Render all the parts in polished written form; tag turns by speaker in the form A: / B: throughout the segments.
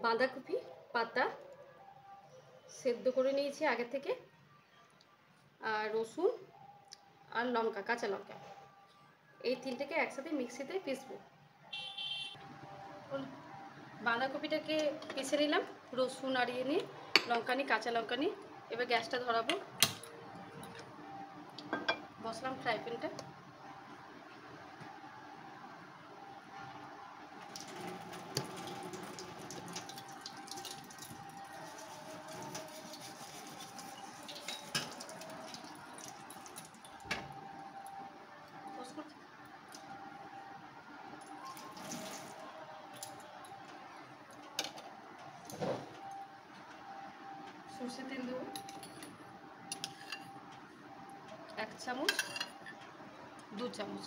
A: বাঁধাকপি পাতা সেদ্ধ করে নিয়েছি আগে থেকে, আর রসুন আর লঙ্কা, কাঁচা লঙ্কা, এই তিনটেকে একসাথে মিক্সিতে পিসবো। বাঁধাকপিটাকে পিষে নিলাম, রসুন আর ইয়ে নিয়ে, লঙ্কা নিয়ে, কাঁচা লঙ্কা নিয়ে। এবার গ্যাসটা ধরাবো, বসলাম ফ্রাই প্যানটা। সরষের তেল দেবো 1 চামচ, 2 চামচ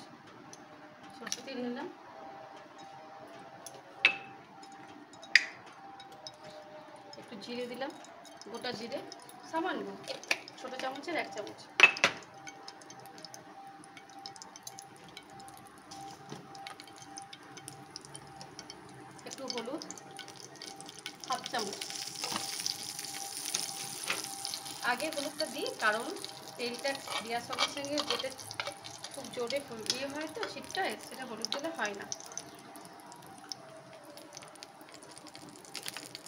A: সরষের তেল নিলাম। একটু জিরে দিলাম, গোটা জিরে সামান্য, ছোট চামচের 1 চামচ। একটু হলুদ, 1/2 চামচ। আগে হলুদটা দিই কারণ তেলটা দেওয়ার সঙ্গে সঙ্গে যেটা খুব জোরে ইয়ে হয় তো শীতটায়, সেটা হলুদ দিলে হয় না।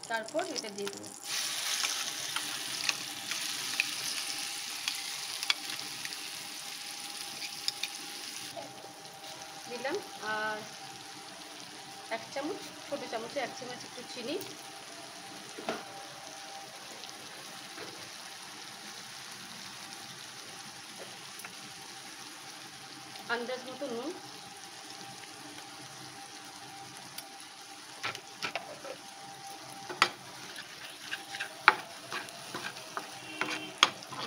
A: তারপর এটা দিয়ে দেবো। দিলাম আর 1 চামচ, ছোটো চামচে 1 চামচ একটু চিনি, আন্দাজ মতো নুন,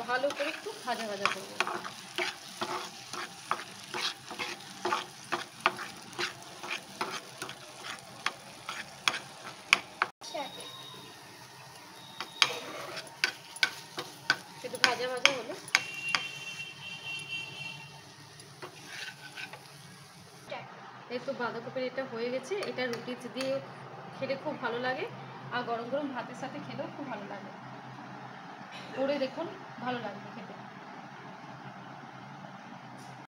A: ভালো করে একটু ভাজা ভাজা করবো। একটু ভাজা ভাজা হলো, এই তো বাঁধাকপির এটা হয়ে গেছে। এটা রুটি দিয়ে খেলে খুব ভালো লাগে, আর গরম গরম ভাতের সাথে খেলেও খুব ভালো লাগে। করে দেখুন, ভালো লাগবে খেতে।